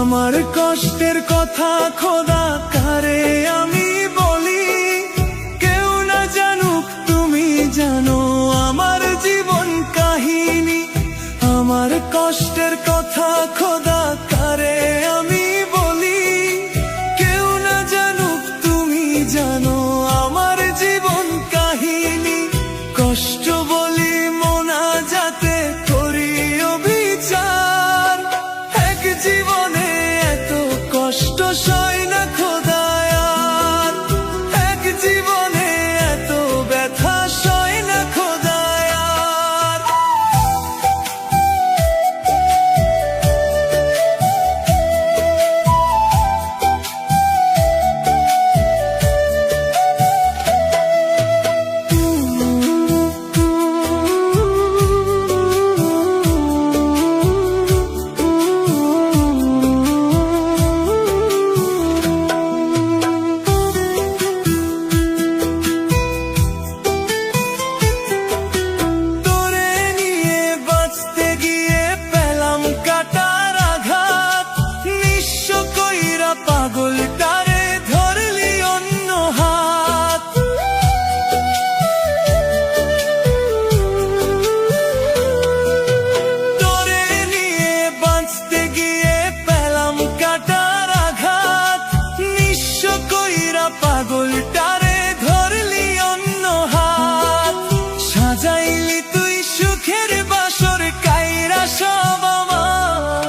আমার কষ্টের কথা খোদা কারে আমি বলি, কেউ না জানুক তুমি জানো আমার জীবন কাহিনী। আমার কষ্টের কথা খোদা কারে আমি বলি, কেউ না জানুক তুমি জানো আমার জীবন কাহিনী। কষ্ট বলি মোনাজাতে করি অবিচার, এক জীবনে এত কষ্ট সয় না খোদায়ার, এক জীবনে এত ব্যথা সয় না খোদায়ার। পাগলটারে ধরলি অন্য হাত, সাজাইলি তুই সুখের বাসর কাইরা সব আমার।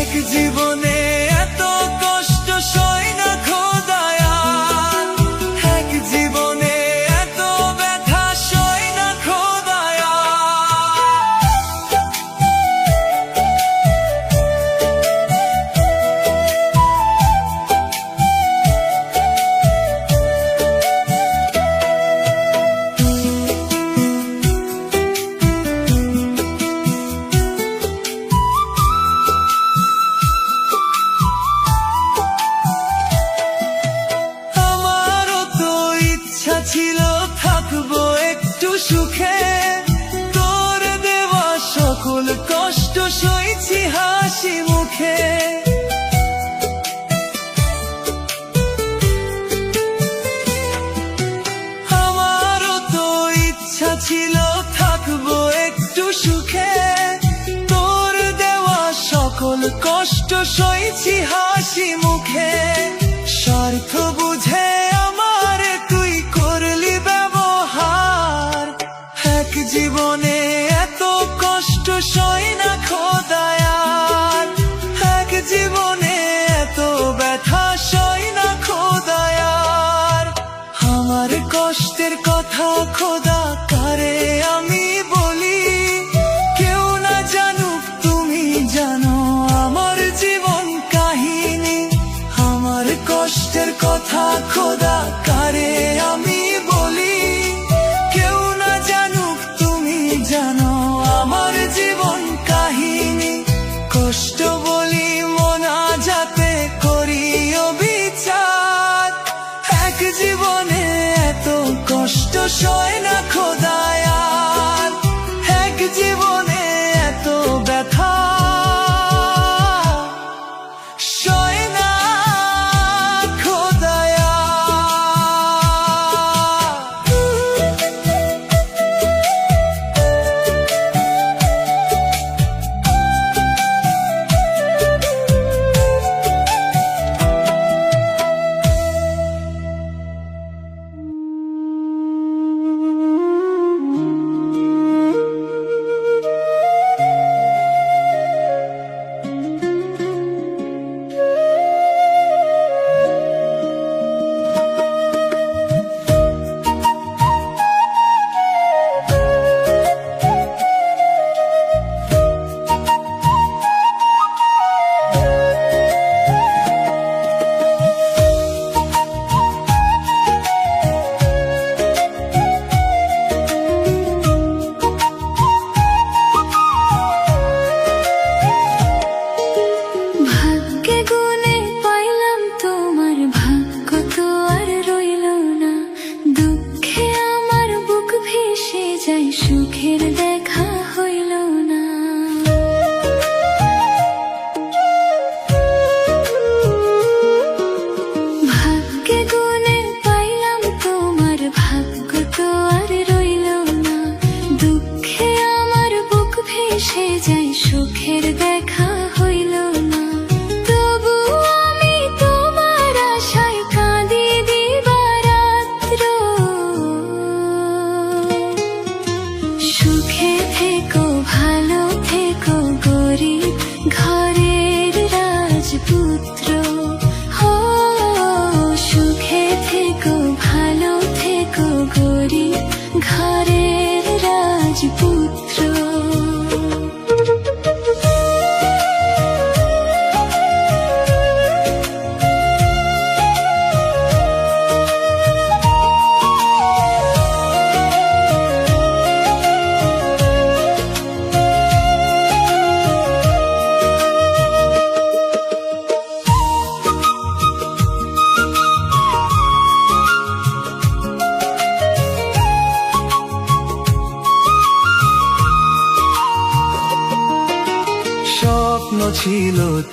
এক জীবনে এত কষ্ট সয় না খোদায়ার, এক জীবনে এত ব্যথা সয় না খোদায়ার। ছিল থাকবো একটু সুখে, তোর দেওয়া সকল কষ্ট সইছি হাসি মুখে। আমারও তো ইচ্ছা ছিল থাকবো একটু সুখে, তোর দেওয়া সকল কষ্ট সইছি হাসি মুখে। স্বার্থ বুঝে জীবনে এত কষ্ট সয় না খোদায়ার, এক জীবনে এত ব্যথা সয় না খোদায়ার। আমার কষ্টের কথা খোদা কারে আমি বলি, কেউ না জানুক তুমি জানো আমার জীবন কাহিনী। আমার কষ্টের কথা খোদা কারে আমি বলি, কেউ না জানুক তুমি জানো আমার জীবন কাহিনী। কষ্ট বলি মোনাজাতে করি অবিচার, এক জীবনে এত কষ্ট সয় না খোদায়ার, এক জীবনে এত ব্যথা সয় না খোদায়ার।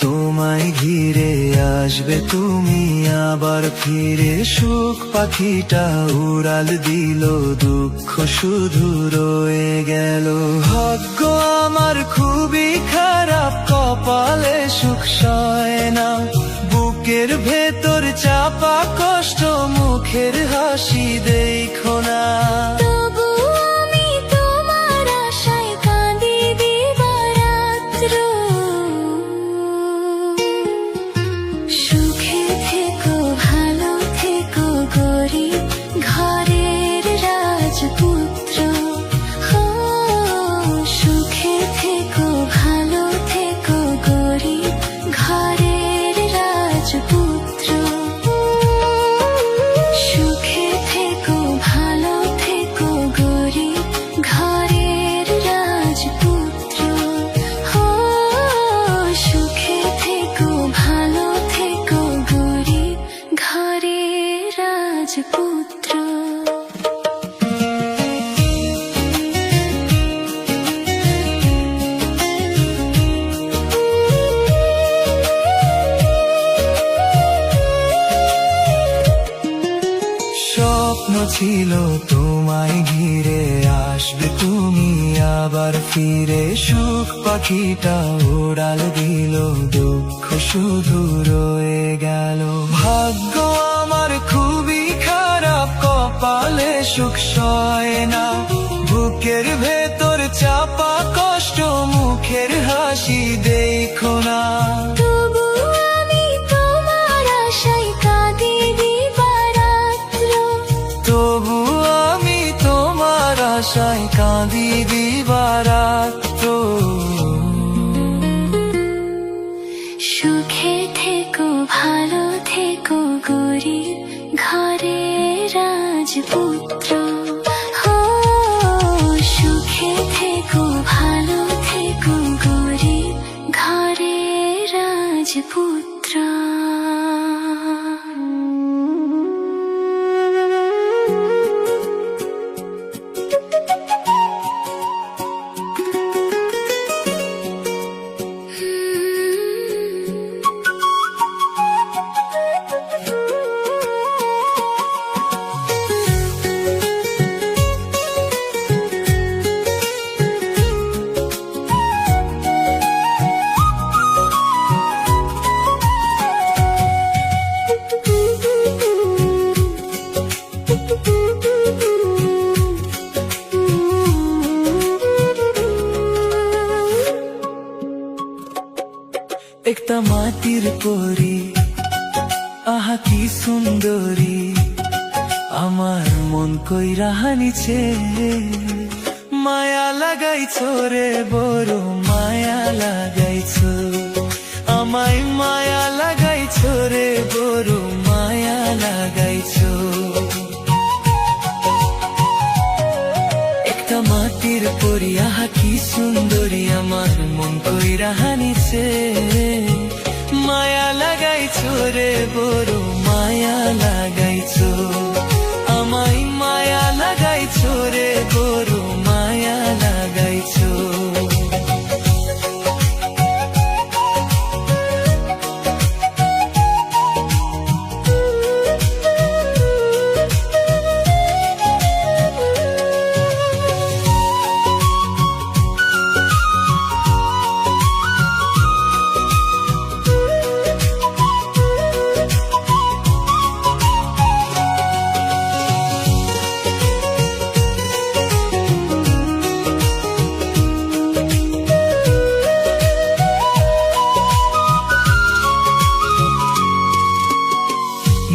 তোমায় ঘিরে, আসবে তুমি আবার ফিরে। সুখ পাখিটা উড়াল দিল, দুঃখ শুধু রয়ে গেল। ভাগ্য আমার খুবই খারাপ, কপালে সুখ সয় না। বুকের ভেতর চাপা কষ্ট, মুখের হাসি দেখো না। রাজপুত্র। স্বপ্ন ছিল তোমায় ঘিরে, আসবে তুমি আবার ফিরে। সুখ পাখিটা উড়াল দিল, দুঃখ শুধু রয়ে গেল। ভাগ্য আমার খুবই খারাপ, কপালে সুখ সয় না। বুকের ভেতর চাপা কষ্ট, মুখের হাসি দেখো না। আশায় কাঁদি দিবারাত্র। সুখে থেকো, ভালো থেকো, গরিব ঘরের রাজপুত্র। সুখে থেকো, ভালো থেকো, গরিব ঘরের রাজপুত্র। একটা মাটির পরি, আহা কি সুন্দরী, আমার মন কইরা হানিছে। মায়া লাগাইছো রে বড়, মায়া লাগাইছো আমায়, মায়া লাগাইছো রে বড়, মায়া লাগাইছো। একটা মাটির পরি, আহা কি সুন্দরী, আমার মন কইরা হানিছে। মায়া লাগাইছো রে বড়, মায়া লাগাইছো আমায়, মায়া লাগাইছো রে বড়, মায়া লাগাইছো।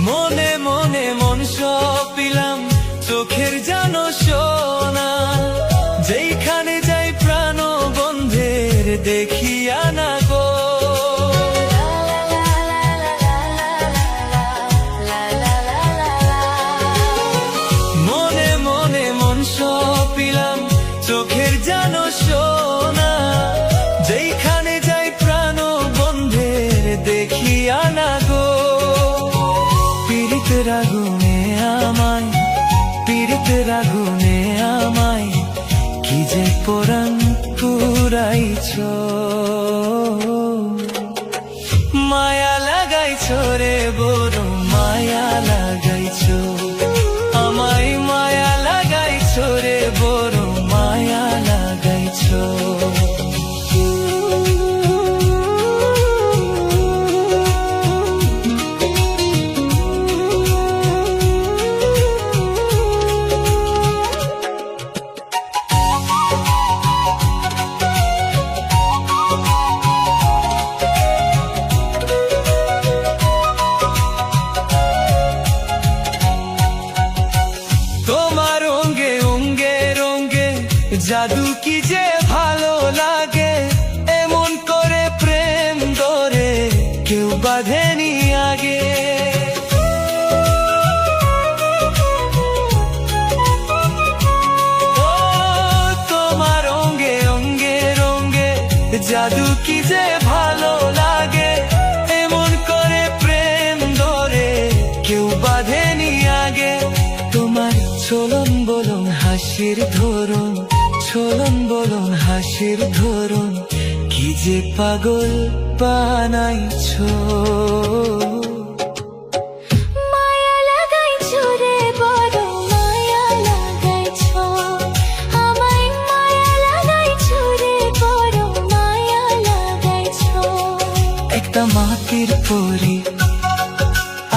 মনে মনে মন সপিলাম, চোখের জানো সোনা। যেইখানে যাই প্রাণ বন্ধের দেখিয়া না গো। মনে মনে মন সপিলাম, চোখের জানো সোনা। যেইখানে যাই প্রাণ বন্ধের দেখিয়া না গো। পীড়িতের আগুনে আমায়, পীড়িতের আগুনে আমায়, কি যে পরাণ পুরাইছো। জাদু কি যে ভালো লাগে, এমন করে প্রেম ধরে কেউ বাঁধেনি আগে। ও তোমার অঙ্গে অঙ্গে রঙ্গে জাদু কি যে ভালো লাগে, এমন করে প্রেম ধরে কেউ বাঁধেনি আগে। তোমার চলন বলন হাসির ধরন, চলন বলন হাসির ধরন, কি যে পাগল বানাইছো। মায়া লাগাইছো রে বড় মায়া লাগাইছো, আমায় মায়া লাগাইছো রে বড় মায়া লাগাইছো। একটা মাটির পরি,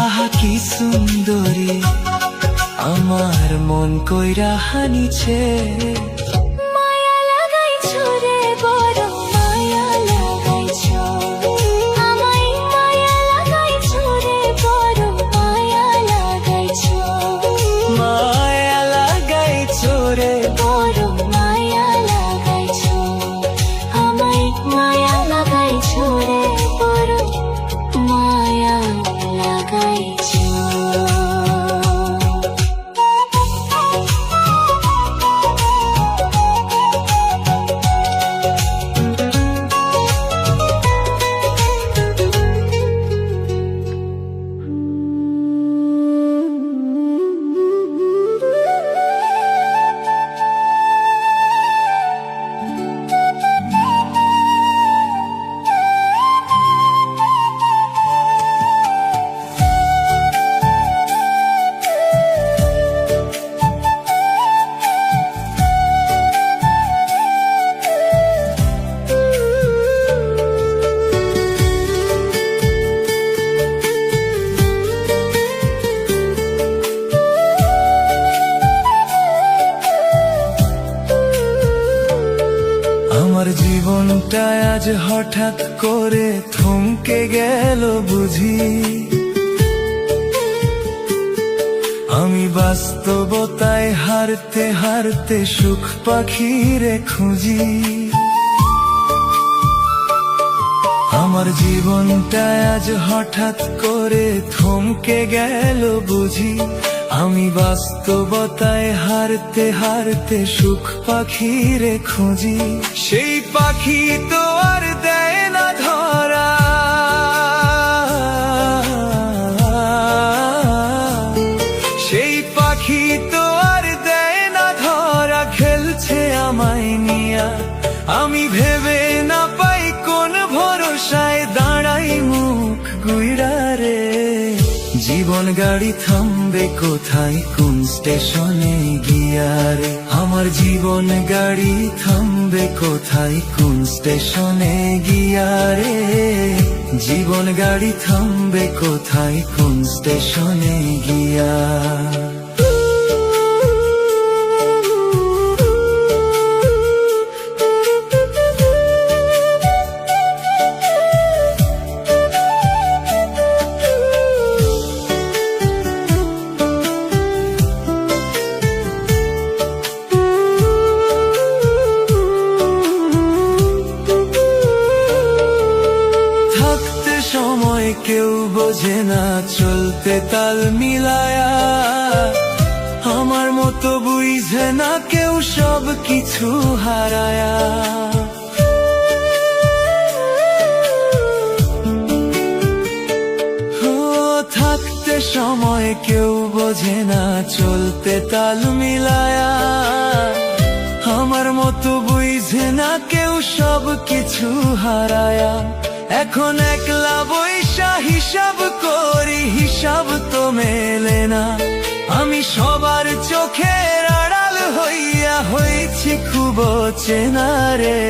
আহা কি সুন্দরী, আমার মন কইরা হানিছে। মায়া লাগাইছো রে বড় মায়া লাগাইছো, আমায় মায়া লাগাইছো রে বড় মায়া লাগাইছো। মায়া লাগাইছো রে, বড় মায়া লাগাইছো, আমায় মায়া লাগাইছো রে বড় মায়া লাগাইছো। আমার জীবনটা আজ হঠাৎ করে থমকে গেল বুঝি, আমি বাস্তবতায় হারতে হারতে সুখ পাখিরে খুঁজি। আমার জীবনটা আজ হঠাৎ করে থমকে গেল বুঝি, আমি বাস্তবতায় হারতে হারতে সুখ পাখিরে খুঁজি। সেই পাখি তো আর দেয় না ধরা, সেই পাখি তো আর দেয় না ধরা, খেলছে আমায় নিয়া, আমি ভেবে না পাই কোন ভরসায় দাঁড়াই মুখ গুইরা রে। জীবন গাড়ি থামবে কোথায় কোন স্টেশনে গিয়া রে, আমার জীবন গাড়ি থামবে কোথায় কোন স্টেশনে গিয়া রে। জীবন গাড়ি থামবে কোথায় কোন স্টেশনে গিয়া। কেউ বোঝে না চলতে তাল মিলায়া, আমার মতো বুঝে না কেউ সব কিছু হারায়া। ও থাকতে সময় কেউ বোঝে না চলতে তাল মিলায়া, আমার মতো বুঝে না কেউ সব কিছু হারায়া। এখন একলা বৈশা হিসাব করি, হিসাব তো মেলে না, আমি সবার চোখের আড়াল হইয়া হয়েছি খুব চেনা রে।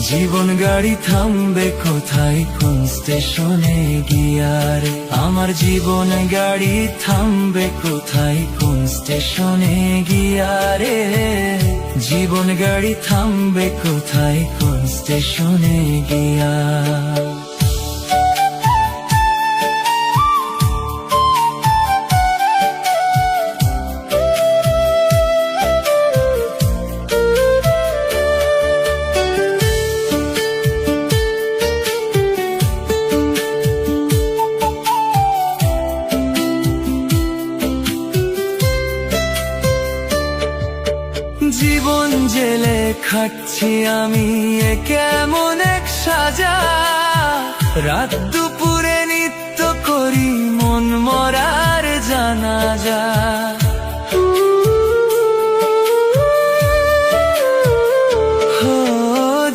জীবন গাড়ি থামবে কোথায় কোন স্টেশনে গিয়া রে, আমার জীবন গাড়ি থামবে কোথায় কোন স্টেশনে গিয়া রে। জীবন গাড়ি থামবে কোথায় কোন স্টেশনে গিয়া। খাচ্ছি আমি এ কেমন এক সাজা, রাত দুপুরে নিত্য করি মন মরার জানাজা। ও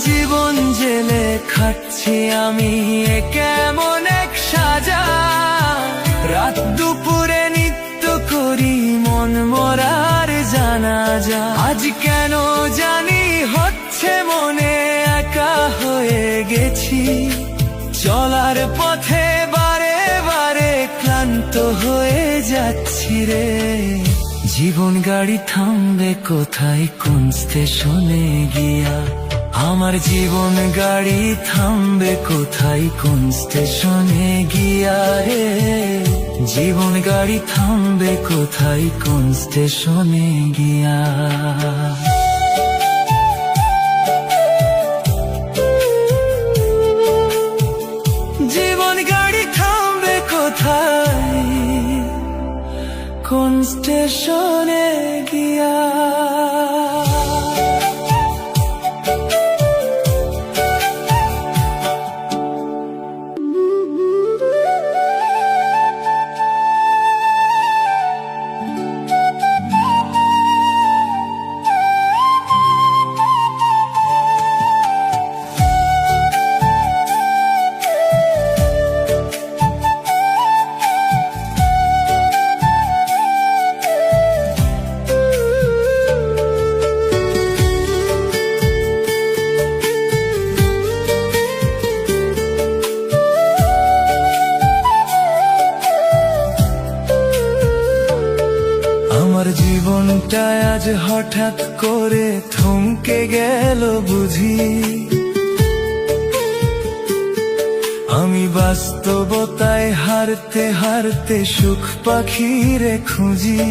জীবন জেলে খাচ্ছি আমি এ কেমন এক সাজা, রাত দুপুরে নিত্য করি মন মরার জানাজা। আজ কেন জানি হচ্ছে মনে একা হয়ে গেছি, চলার পথে বারে বারে ক্লান্ত হয়ে যাচ্ছি রে। জীবন গাড়ি থামবে কোথায় কোন স্টেশনে গিয়া, আমার জীবন গাড়ি থামবে কোথায় কোন স্টেশনে গিয়া রে। জীবন গাড়ি থামবে কোথায় কোন স্টেশনে গিয়া। জীবন গাড়ি থামবে কোথায় কোন স্টেশনে গিয়া। আমার জীবনটা আজ হঠাৎ করে থমকে গেল বুঝি, আমি বাস্তবতায় হারতে হারতে সুখ পাখিরে খুঁজি।